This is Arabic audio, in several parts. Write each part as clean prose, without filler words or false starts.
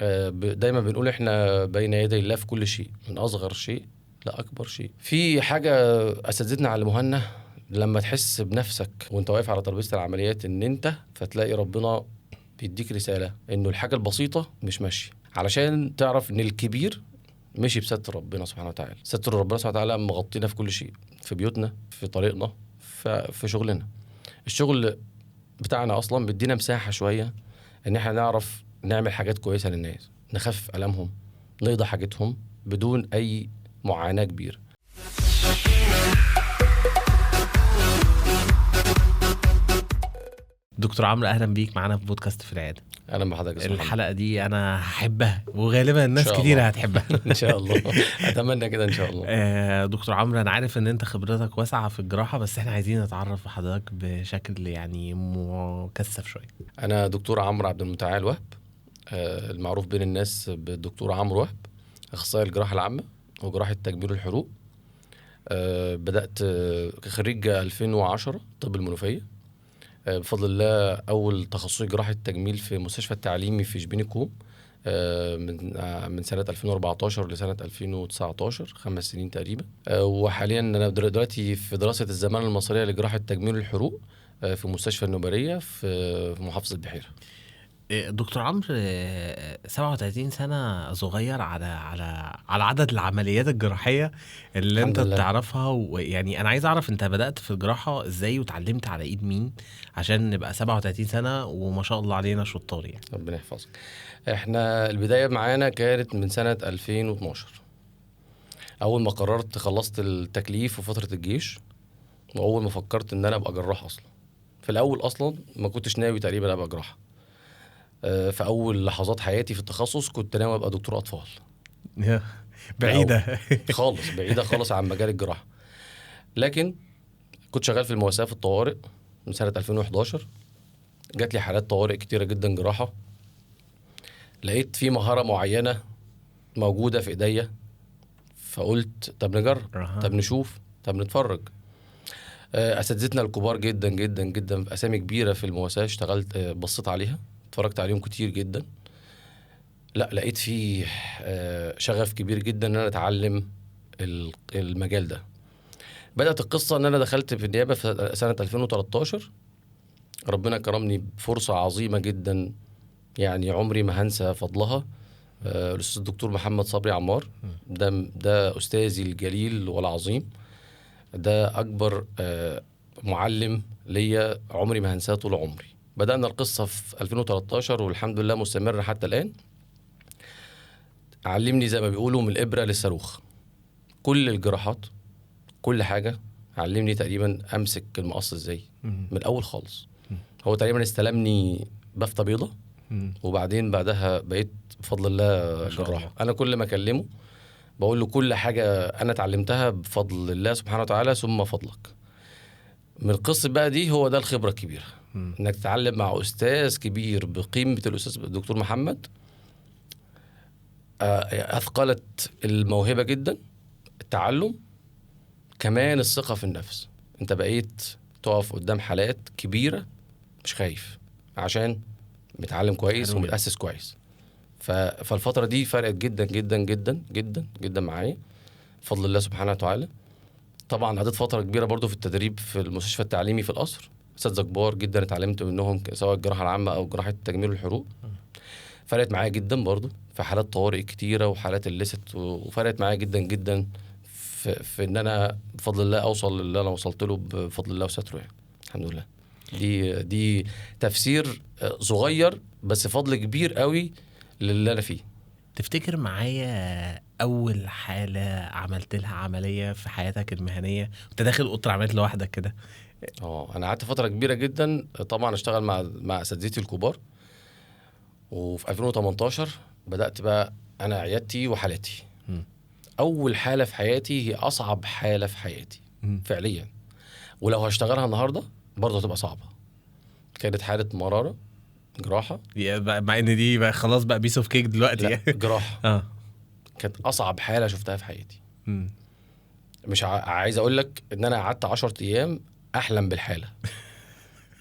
دايما بنقول احنا بين يدي الله في كل شيء، من اصغر شيء لاكبر شيء. في حاجه اساتذتنا علموها، لما تحس بنفسك وانت واقف على ترابيزه العمليات ان انت، فتلاقي ربنا بيديك رساله انه الحاجه البسيطه مش ماشيه، علشان تعرف ان الكبير مشي بستر ربنا سبحانه وتعالى. ستر ربنا سبحانه وتعالى مغطينا في كل شيء، في بيوتنا، في طريقنا، في شغلنا. الشغل بتاعنا اصلا بيدينا مساحه شويه ان احنا نعرف نعمل حاجات كويسه للناس، نخفف ألمهم، نقضي حاجتهم بدون اي معاناه كبيره. دكتور عمرو، اهلا بيك معانا في بودكاست في العياده. اهلا بحضرتك. الحلقه دي انا هحبها وغالبا الناس كتير الله. هتحبها. ان شاء الله. اتمنى كده ان شاء الله. دكتور عمرو، انا عارف ان انت خبرتك واسعه في الجراحه، بس احنا عايزين نتعرف بحضرتك بشكل يعني مكثف شويه. انا دكتور عمرو عبد المتعال وهب، المعروف بين الناس بالدكتور عمرو وهب، اخصائي الجراحه العامه وجراحه تجميل الحروق. بدات كخريج 2010 طب المنوفيه. بفضل الله اول تخصصي جراحه تجميل في مستشفى التعليمي في شبين الكوم، من سنه 2014 لسنه 2019، 5 سنين تقريبا. وحاليا انا دلوقتي في دراسه الزماله المصريه لجراحه تجميل الحروق في مستشفى النوبريه في محافظه البحيره. دكتور عمرو، 37 سنة صغير على عدد العمليات الجراحية اللي انت بتعرفها. ويعني انا عايز اعرف انت بدأت في الجراحة ازاي وتعلمت على ايد مين عشان نبقى 37 سنة وما شاء الله علينا شطار يعني. ربنا يحفظك. احنا البداية معانا كانت من سنة 2012. اول ما قررت خلصت التكليف وفترة الجيش، واول ما فكرت ان انا ابقى جراح اصلا. في الاول اصلا ما كنتش ناوي تقريبا ابقى جراح. في اول لحظات حياتي في التخصص كنت ناوي ابقى دكتور اطفال. بعيدة خالص، بعيدة خالص عن مجال الجراحة. لكن كنت شغال في المواساة في الطوارئ من سنة 2011. جات لي حالات طوارئ كتيرة جدا جراحة. لقيت في مهارة معينة موجودة في ايديا، فقلت طب نجرب، طب نشوف، طب نتفرج. اساتذتنا الكبار جدا جدا جدا في اسامي كبيره في المواساه اشتغلت، بصيت عليها، اتفرجت عليهم كتير جدا. لا، لقيت فيه شغف كبير جدا ان انا اتعلم المجال ده. بدات القصه ان انا دخلت في النيابه في سنه 2013. ربنا كرمني بفرصه عظيمه جدا، يعني عمري ما هنسى فضلها. الاستاذ الدكتور محمد صبري عمار، ده استاذي الجليل والعظيم. ده اكبر معلم ليا، عمري ما هنساه طول عمري. بدأنا القصة في 2013 والحمد لله مستمر حتى الآن. علمني زي ما بيقولوا من الإبرة للصاروخ، كل الجراحات، كل حاجة. علمني تقريبا أمسك المقص إزاي من الأول خالص. هو تقريبا استلمني بفتة بيضة، وبعدين بعدها بقيت بفضل الله جراح. أنا كل ما أكلمه بقول له كل حاجة أنا اتعلمتها بفضل الله سبحانه وتعالى ثم فضلك. من القصة بقى دي هو ده الخبرة الكبيرة، انك تتعلم مع أستاذ كبير بقيمة الأستاذ الدكتور محمد. أثقلت الموهبة جدا، التعلم، كمان الثقة في النفس. انت بقيت تقف قدام حالات كبيرة مش خايف، عشان متعلم كويس ومتأسس كويس. فالفترة دي فرقت جدا جدا جدا جدا جدا معايا بفضل الله سبحانه وتعالى. طبعا قضيت فترة كبيرة برضو في التدريب في المستشفى التعليمي في القصر، اساتذه كبار جدا اتعلمت منهم سواء الجراحة العامة او جراحة تجميل الحروق. فرقت معايا جدا برضو في حالات طوارئ كتيرة وحالات الليست، وفرقت معايا جدا جدا في ان انا بفضل الله اوصل اللي انا وصلت له بفضل الله وستره يعني. الحمد لله. دي تفسير صغير بس فضل كبير قوي للي انا فيه. تفتكر معايا اول حالة عملت لها عملية في حياتك المهنية وانت داخل اوضه العمليات لوحدك كده؟ انا قعدت فترة كبيرة جدا طبعا اشتغل مع اساتذتي الكبار. وفي 2018 بدأت بقى انا عيادتي وحالاتي. اول حالة في حياتي هي اصعب حالة في حياتي فعليا، ولو هشتغلها النهاردة برضه هتبقى صعبة. كانت حالة مرارة جراحة، مع ان دي بقى خلاص بقى بيس اوف كيك دلوقتي. لا جراحة. كانت اصعب حالة شفتها في حياتي. مش عايز اقول لك ان انا قعدت 10 ايام احلم بالحالة.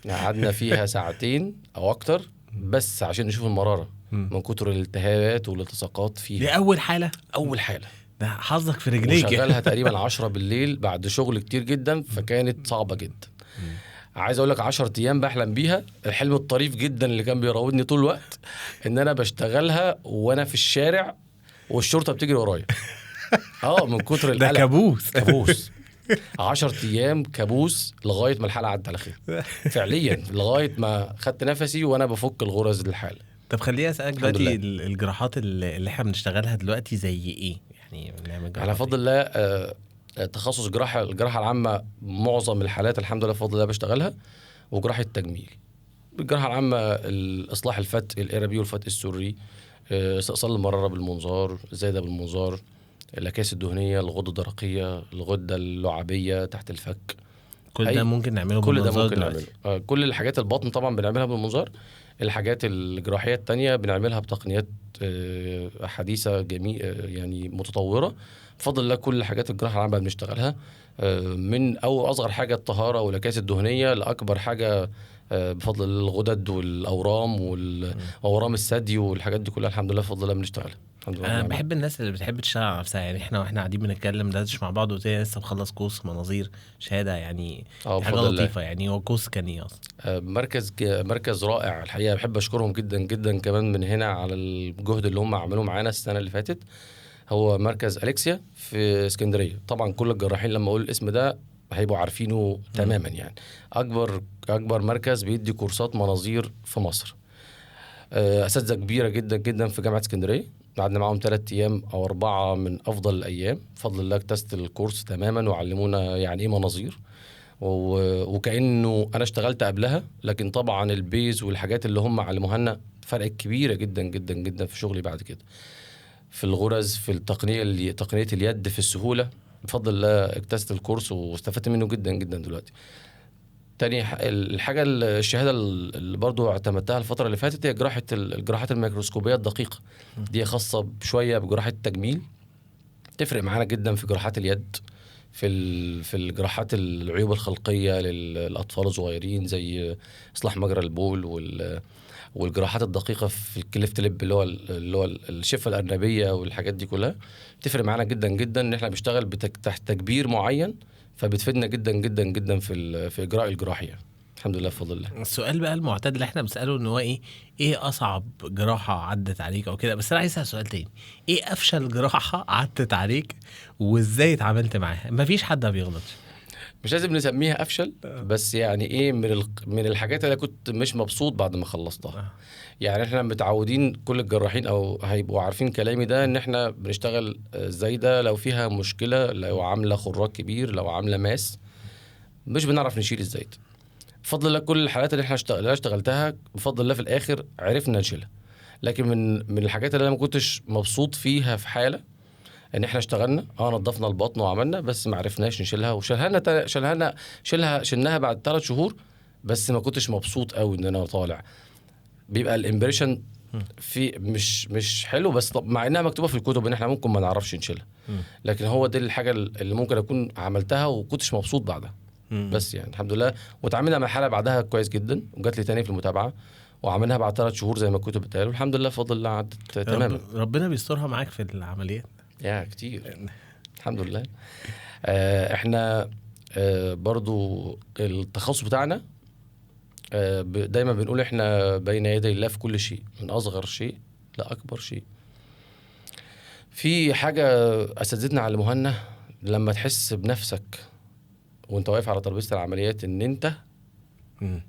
قعدنا فيها ساعتين او اكتر بس عشان نشوف المرارة. من كتر الالتهابات والالتصاقات دي فيها. اول حاله. اول حاله ده حظك في رجليك. وشغالها تقريبا 10 بالليل بعد شغل كتير جدا، فكانت صعبه جدا. عايز اقول لك 10 ايام بحلم بيها. الحلم الطريف جدا اللي كان بيراودني طول الوقت ان انا بشتغلها وانا في الشارع والشرطه بتجري ورايا. من كتر ده القلق. كابوس. كابوس. 10 ايام كابوس لغايه ما الحلقه عدت على خير فعليا، لغايه ما خدت نفسي وانا بفك الغرز للحاله. طب خليني اسالك الحمد دلوقتي، لله. الجراحات اللي احنا بنشتغلها دلوقتي زي ايه؟ يعني بنعمل على جراحات فضل الله تخصص الجراحه العامه معظم الحالات الحمد لله بفضل الله بشتغلها، وجراحه التجميل. الجراحه العامه الاصلاح الفتق الاربي والفتق السري، استئصال المراره بالمنظار، زايده بالمنظار، الاكياس الدهنيه، الغده الدرقيه، الغده اللعابيه تحت الفك. كل ده ممكن نعمله كل ده بالمنظار ممكن دلوقتي؟ نعمله. كل الحاجات البطن طبعا بنعملها بالمنظار. الحاجات الجراحيه التانية بنعملها بتقنيات حديثه يعني متطوره بفضل الله. كل حاجات الجراحه العامه بنشتغلها، من اصغر حاجه الطهاره والاكياس الدهنيه لاكبر حاجه بفضل الغدد والاورام واورام الثدي والحاجات دي كلها الحمد لله بفضل الله بنشتغلها. الحمد لله. انا بحب الناس اللي بتحب تشتغل على نفسها. يعني واحنا قاعدين بنتكلم دردش مع بعض، وقلت لي لسه مخلص كورس مناظير شهاده، يعني حاجه لطيفه. يعني هو كورس كان ايه اصلا؟ مركز رائع الحقيقه. بحب اشكرهم جدا جدا كمان من هنا على الجهد اللي هم عملوه معانا السنه اللي فاتت. هو مركز أليكسيا في اسكندريه. طبعا كل الجراحين لما اقول الاسم ده هيبقوا عارفينه تماما. يعني اكبر مركز بيدي كورسات مناظير في مصر. اساتذه كبيره جدا جدا في جامعه اسكندريه. قعدنا معاهم 3 ايام او 4 من افضل الايام بفضل الله. اكتست الكورس تماما وعلمونا يعني ايه مناظير، وكانه انا اشتغلت قبلها. لكن طبعا البيز والحاجات اللي هم علموها لنا فرق كبيره جدا جدا جدا في شغلي بعد كده، في الغرز، في تقنيه اليد، في السهوله. بفضل الله اكتست الكورس واستفدت منه جدا جدا دلوقتي. الحاجه الشهاده اللي برضو اعتمدتها الفتره اللي فاتت هي الجراحات الميكروسكوبيه الدقيقه. دي خاصه شويه بجراحه التجميل، تفرق معانا جدا في جراحات اليد، في الجراحات العيوب الخلقيه للاطفال الصغيرين زي اصلاح مجرى البول، والجراحات الدقيقه في الكليفت ليب اللي هو الشفه الارنبيه والحاجات دي كلها. تفرق معانا جدا جدا ان احنا بنشتغل تحت تكبير معين، فبتفيدنا جدا جدا جدا في اجراء الجراحه يعني. الحمد لله بفضل الله. السؤال بقى المعتاد اللي احنا بنساله ان هو ايه اصعب جراحه عدت عليك او كده، بس انا عايز اسال سؤال تاني. ايه افشل جراحه عدت عليك وازاي اتعاملت معاها؟ مفيش حد ما بيغلطش. مش لازم نسميها افشل، بس يعني ايه من الحاجات اللي كنت مش مبسوط بعد ما خلصتها. يعني احنا متعودين كل الجراحين او هيبقوا عارفين كلامي ده ان احنا بنشتغل زايده لو فيها مشكله، لو عامله خراج كبير، لو عامله ماس، مش بنعرف نشيل الزايد. بفضل الله كل الحالات اللي احنا اشتغلتها بفضل الله في الاخر عرفنا نشيلها. لكن من الحاجات اللي انا ما كنتش مبسوط فيها في حاله ان احنا اشتغلنا نظفنا البطن وعملنا بس ما عرفناش نشيلها، شلناها بعد 3 شهور. بس ما كنتش مبسوط قوي ان انا طالع. بيبقى الامبريشن في مش حلو، بس طب مع انها مكتوبه في الكتب ان احنا ممكن ما نعرفش نشيلها، لكن هو دي الحاجه اللي ممكن اكون عملتها وكنتش مبسوط بعدها. بس يعني الحمد لله. وتعاملنا مع الحاله بعدها كويس جدا، وجات لي تاني في المتابعه وعملناها بعد 3 شهور زي ما الكتب بتقول. الحمد لله بفضل الله عدت تماما. ربنا بيسترها معاك في العمليات يا كتير الحمد لله. احنا برضو التخصص بتاعنا دايما بنقول احنا بين يدي الله في كل شيء، من اصغر شيء لاكبر شيء. في حاجه اساتذتنا علموها لنا، لما تحس بنفسك وانت واقف على ترابيزه العمليات ان انت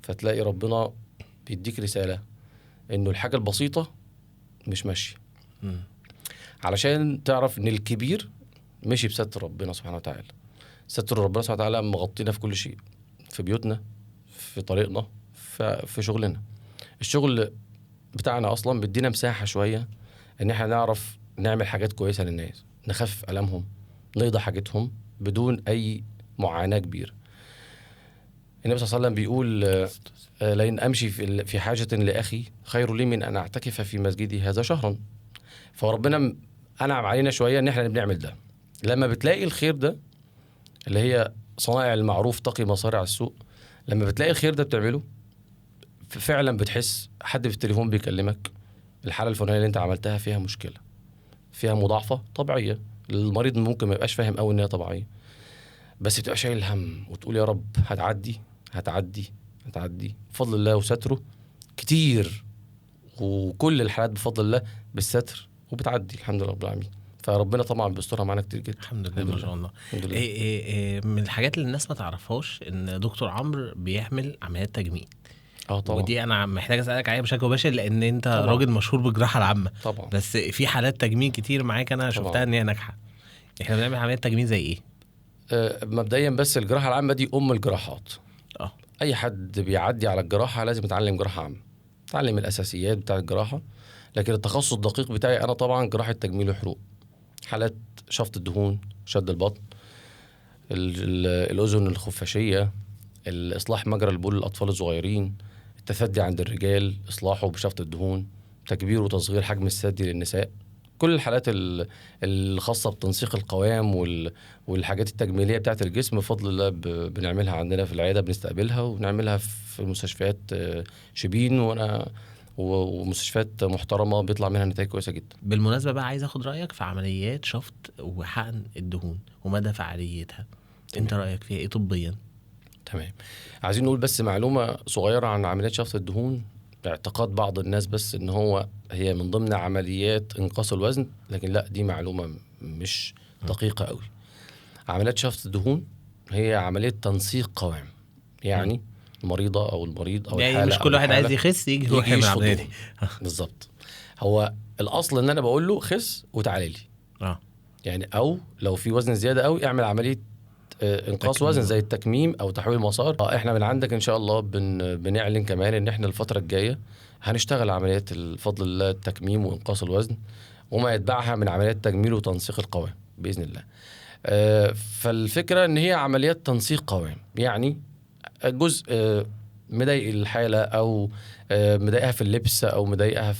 فتلاقي ربنا بيديك رساله انه الحاجه البسيطه مش ماشيه، علشان تعرف ان الكبير مشي بستر ربنا سبحانه وتعالى. ستر ربنا سبحانه وتعالى مغطينا في كل شيء، في بيوتنا، في طريقنا، في شغلنا. الشغل بتاعنا اصلا بيدينا مساحه شويه ان احنا نعرف نعمل حاجات كويسه للناس، نخفف الامهم، نقضي حاجتهم بدون اي معاناه كبيره. النبي صلى الله عليه وسلم بيقول لئن امشي في حاجه لاخي خير لي من ان اعتكف في مسجدي هذا شهرا. فربنا انعم علينا شويه ان احنا بنعمل ده. لما بتلاقي الخير ده اللي هي صنائع المعروف تقي مصارع السوء، لما بتلاقي الخير ده بتعمله فعلا بتحس حد في التليفون بيكلمك، الحاله الفلانيه اللي انت عملتها فيها مشكله، فيها مضاعفه طبيعيه. المريض ممكن ما يبقاش فاهم قوي ان هي طبيعيه، بس بتبقى شايل هم وتقول يا رب هتعدي هتعدي هتعدي بفضل الله وستره كتير. وكل الحالات بفضل الله بالستر وبتعدي الحمد لله رب العالمين. فربنا طبعا بيسترها معانا كتير جدا الحمد لله ما شاء الله. الحمد لله. إيه من الحاجات اللي الناس ما تعرفهاش ان دكتور عمرو بيعمل عمليات تجميل. طبعا ودي انا محتاج اسالك عليها بشكل مباشر لان انت طبعا. راجل مشهور بالجراحه العامه طبعا. بس في حالات تجميل كتير معاك انا شفتها طبعا. ان هي ناجحه. احنا بنعمل عمليات تجميل زي ايه؟ مبدئيا بس الجراحه العامه دي الجراحات. اه اي حد بيعدي على الجراحه لازم يتعلم جراحه عامه، يتعلم الاساسيات بتاعه الجراحه. لكن التخصص الدقيق بتاعي انا طبعا جراحه تجميل وحروق، حالات شفط الدهون، شد البطن، الاذن الخفاشيه، الاصلاح مجرى البول للاطفال الصغيرين، التثدي عند الرجال اصلاحه بشفط الدهون، تكبير وتصغير حجم الثدي للنساء. كل الحالات الخاصه بتنسيق القوام والحاجات التجميليه بتاعه الجسم بفضل الله بنعملها عندنا في العياده، بنستقبلها وبنعملها في مستشفيات شبين ومستشفيات محترمه بيطلع منها نتائج كويسه جدا. بالمناسبه بقى عايز اخد رايك في عمليات شفط وحقن الدهون ومدى فعاليتها. انت رايك فيها ايه طبيا؟ تمام. عايزين نقول بس معلومه صغيره عن عمليات شفط الدهون. اعتقاد بعض الناس بس ان هي من ضمن عمليات انقاص الوزن، لكن لا، دي معلومه مش دقيقه قوي. عمليات شفط الدهون هي عمليه تنسيق قوام، يعني المريضه او المريض او يعني الحاله مش كل واحد عايز يخس يجي يروح يعمل العمليه دي. بالظبط. هو الاصل ان انا بقول له خس وتعالى لي يعني، او لو في وزن زياده قوي اعمل عمليه انقاص وزن زي التكميم او تحويل مسار. احنا من عندك ان شاء الله بنعلن كمان ان احنا الفتره الجايه هنشتغل عمليات الفضل الله التكميم وانقاص الوزن وما يتبعها من عمليات تجميل وتنسيق القوام باذن الله. فالفكره ان هي عمليات تنسيق قوام، يعني جزء مضايق الحاله او مضايقها في اللبس او مضايقها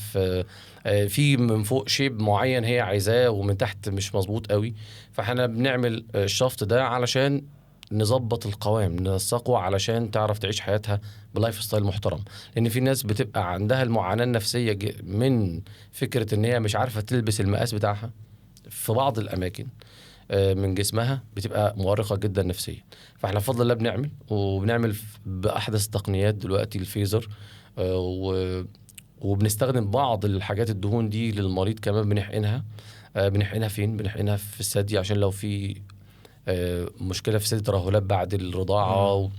في من فوق شيب معين هي عايزاه ومن تحت مش مظبوط قوي، فاحنا بنعمل الشفط ده علشان نظبط القوام، ننسقه علشان تعرف تعيش حياتها بلايف ستايل محترم. لان في ناس بتبقى عندها المعاناه النفسيه من فكره ان هي مش عارفه تلبس المقاس بتاعها في بعض الاماكن من جسمها، بتبقى مؤرقه جدا نفسيا. فاحنا بفضل الله بنعمل باحدث التقنيات دلوقتي الفيزر، وبنستخدم بعض الحاجات الدهون دي للمريض كمان. بنحقنها فين؟ بنحقنها في الثدي عشان لو في مشكله في الثدي، ترهلات بعد الرضاعه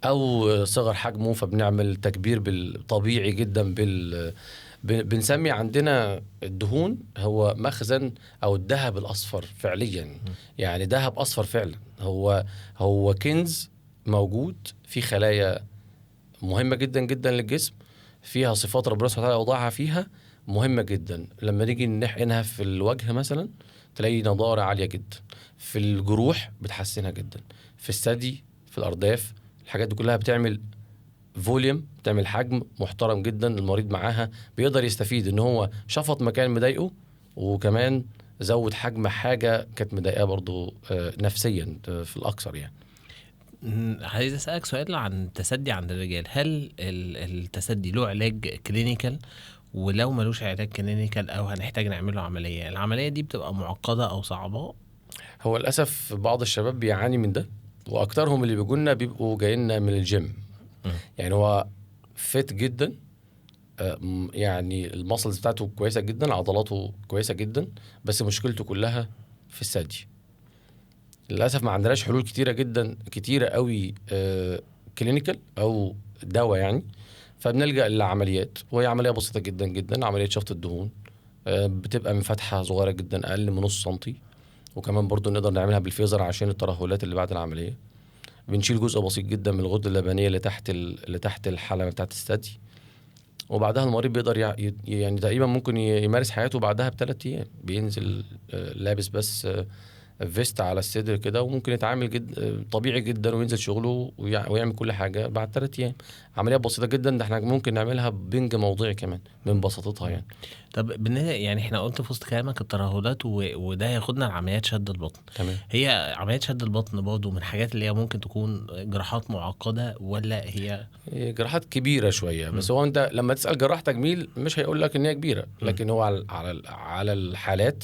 او صغر حجمه، فبنعمل تكبير طبيعي جدا بنسمي عندنا الدهون هو مخزن او الذهب الاصفر فعليا. يعني ذهب اصفر فعلا، هو كنز موجود في خلايا مهمه جدا جدا للجسم، فيها صفات ربنا سبحانه وتعالى وضعها فيها مهمه جدا. لما نيجي نحقنها في الوجه مثلا تلاقي نضاره عاليه جدا، في الجروح بتحسنها جدا، في الثدي، في الارداف، الحاجات دي كلها بتعمل فوليوم، بتعمل حجم محترم جدا. المريض معاها بيقدر يستفيد ان هو شفط مكان مضايقه، وكمان زود حجم حاجه كانت مضايقاه برضو نفسيا في الاكثر يعني. عايز اسالك سؤال عن التسدي عند الرجال. هل التسدي له علاج كلينيكال؟ ولو ملوش علاج كلينيكال او هنحتاج نعمل له عمليه، العمليه دي بتبقى معقده او صعبه؟ هو للاسف بعض الشباب بيعاني من ده، واكترهم اللي بيجونا بيبقوا جايين من الجيم. يعني هو فيت جدا، يعني المسلز بتاعته كويسه جدا، عضلاته كويسه جدا، بس مشكلته كلها في الثدي. للاسف ما عندناش حلول كتيره قوي كلينيكال او دواء يعني، فبنلجأ للعمليات، وهي عمليه بسيطه جدا جدا، عمليه شفط الدهون. بتبقى من فتحه صغيره جدا اقل من نص سنتي، وكمان برضو نقدر نعملها بالفيزر عشان الترهلات اللي بعد العمليه. بنشيل جزء بسيط جدا من الغده اللبنيه اللي تحت الحلقه بتاعه الثدي، وبعدها المريض بيقدر يعني تقريبا ممكن يمارس حياته بعدها ب3 ايام. بينزل لابس بس فيست على الصدر كده، وممكن يتعامل طبيعي جدا وينزل شغله ويعمل كل حاجه بعد 3 ايام. عمليه بسيطه جدا، ده احنا ممكن نعملها بنج موضعي كمان من بساطتها يعني. طب يعني احنا قلت في وسط كلامك الترهلات وده ياخدنا لعمليات شد البطن. تمام. هي عمليات شد البطن برضه من الحاجات اللي هي ممكن تكون جراحات معقده ولا هي جراحات كبيره شويه؟ بس هو انت لما تسال جراح تجميل مش هيقول لك ان هي كبيره، لكن هو على الحالات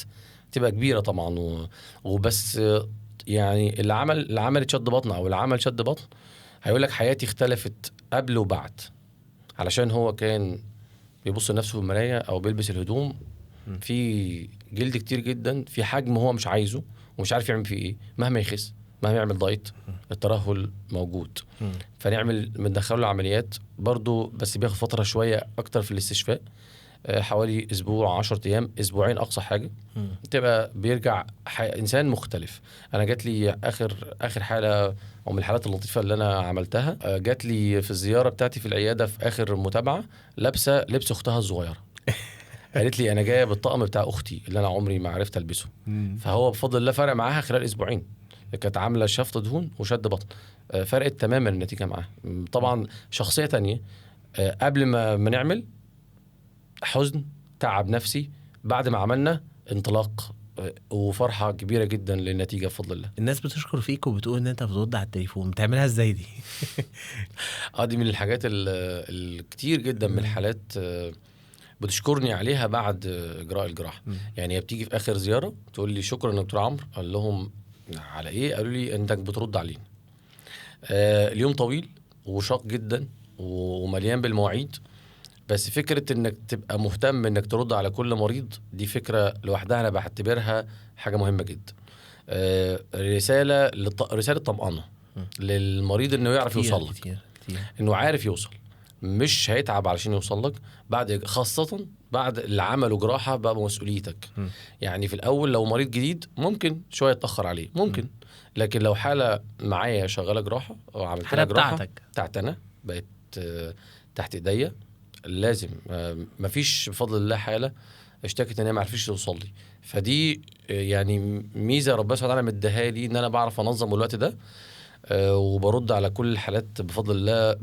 تبقى كبيره طبعا. وبس يعني اللي عمل شد بطن او اللي عمل شد بطن هيقول لك حياتي اختلفت قبل وبعد، علشان هو كان بيبص لنفسه في المرايه او بيلبس الهدوم في جلد كتير جدا، في حجم هو مش عايزه ومش عارف يعمل فيه ايه، مهما يخس مهما يعمل دايت الترهل موجود. فنعمل بندخله العمليات برضو، بس بياخد فتره شويه اكتر في الاستشفاء، حوالي اسبوع 10 ايام اسبوعين اقصى حاجه، تبقى بيرجع انسان مختلف. انا جات لي اخر حاله او من الحالات اللطيفه اللي انا عملتها، جات لي في الزياره بتاعتي في العياده في اخر متابعه لابسه لبس اختها الصغيره. قالت لي انا جايه بالطقم بتاع اختي اللي انا عمري ما عرفت البسه. فهو بفضل الله فرق معاها خلال اسبوعين، كانت عامله شفط دهون وشد بطن، فرقت تماما النتيجه معاها. طبعا شخصيه تانية، قبل ما نعمل حزن تعب نفسي، بعد ما عملنا انطلاق وفرحه كبيره جدا للنتيجه بفضل الله. الناس بتشكر فيك وبتقول ان انت بترد على التليفون، بتعملها ازاي دي؟ دي من الحاجات الكتير جدا من الحالات بتشكرني عليها بعد اجراء الجراحه. يعني هي بتيجي في اخر زياره تقول لي شكرا يا دكتور عمرو. قال لهم على ايه؟ قالوا لي انك بترد علينا. اليوم طويل وشاق جدا ومليان بالمواعيد، بس فكره انك تبقى مهتم انك ترد على كل مريض دي فكره لوحدها انا بعتبرها حاجه مهمه جدا. رساله طمأنه للمريض انه يعرف يوصل لك، كتير. انه عارف يوصل، مش هيتعب علشان يوصل لك، بعد خاصة بعد اللي عمله جراحة بقى مسؤوليتك. يعني في الأول لو مريض جديد ممكن شوية يتأخر عليه ممكن، لكن لو حالة معايا شغالة جراحة أو عملت لها جراحة بتاعتنا بقت تحت إيديا، لازم مفيش بفضل الله حالة اشتكت ان هي ما عرفش توصل لي. فدي يعني ميزة ربنا سبحانه وتعالى مديها لي، ان انا بعرف انظم الوقت ده، وبرد على كل الحالات بفضل الله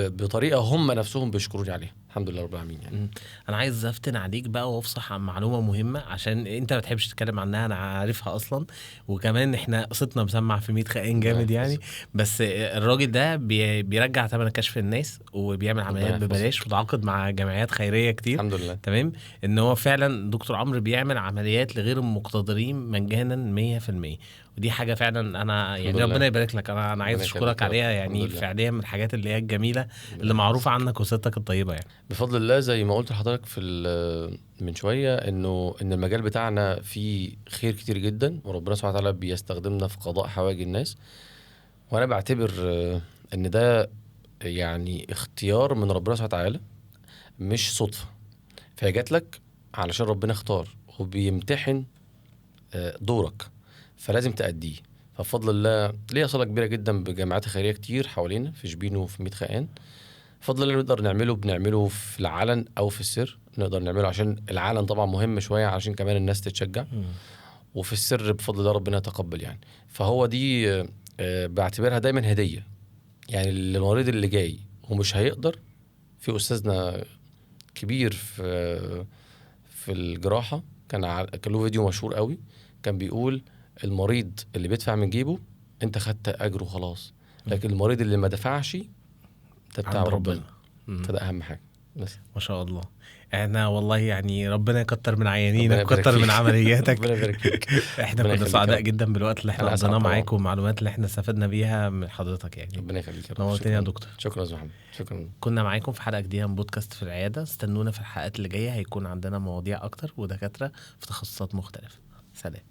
بطريقه هم نفسهم بيشكروني عليها. الحمد لله رب العالمين. يعني انا عايز افتن عليك بقى وافصح عن معلومه مهمه عشان انت ما بتحبش تتكلم عنها، انا عارفها اصلا، وكمان احنا قصتنا مسمع في 100 خائن جامد يعني. بس الراجل ده بيرجع ثمن كشف الناس وبيعمل عمليات ببلاش وتعاقد مع جمعيات خيريه كتير. الحمد لله. تمام. ان هو فعلا دكتور عمرو بيعمل عمليات لغير المقتدرين مجانا 100%، ودي حاجه فعلا انا يعني ربنا يبارك لك، انا عايز اشكرك عليها. يعني فعليا من الحاجات اللي هي الجميله اللي معروفه عنك وستك الطيبه يعني. بفضل الله زي ما قلت لحضرتك في من شويه ان المجال بتاعنا فيه خير كتير جدا، وربنا سبحانه وتعالى بيستخدمنا في قضاء حوائج الناس، وانا بعتبر ان ده يعني اختيار من ربنا سبحانه وتعالى مش صدفه. فهي جات لك علشان ربنا اختار وبيمتحن دورك، فلازم تأديه. فبفضل الله ليا صلة كبيرة جدا بجامعات خيرية كتير حوالينا في شبين وفي 100 خائن. بفضل الله نقدر بنعمله في العلن أو في السر. نقدر نعمله عشان العلن طبعا مهم شوية عشان كمان الناس تتشجع، وفي السر بفضل الله ربنا يتقبل يعني. فهو دي بعتبرها دايما هدية يعني للمريض اللي جاي ومش هيقدر. في أستاذنا كبير في الجراحة كان له فيديو مشهور قوي، كان بيقول المريض اللي بيدفع من جيبه انت خدت اجره خلاص، لكن المريض اللي ما دفعش ده بتاع ربنا. فده اهم حاجه. بس ما شاء الله. احنا والله يعني ربنا يكتر من عيانينك ويكتر من عملياتك. ربنا يبارك فيك. احنا كنا سعداء جدا بالوقت اللي احنا قضيناه معاك والمعلومات اللي احنا استفدنا بيها من حضرتك يعني. ربنا يخليك. نورتني يا دكتور. شكرا يا محمد. شكرا. كنا معاكم في حلقه جديده من بودكاست في العياده. استنونا في الحلقات اللي جايه، هيكون عندنا مواضيع اكتر ودكاتره في تخصصات مختلفه. سلام.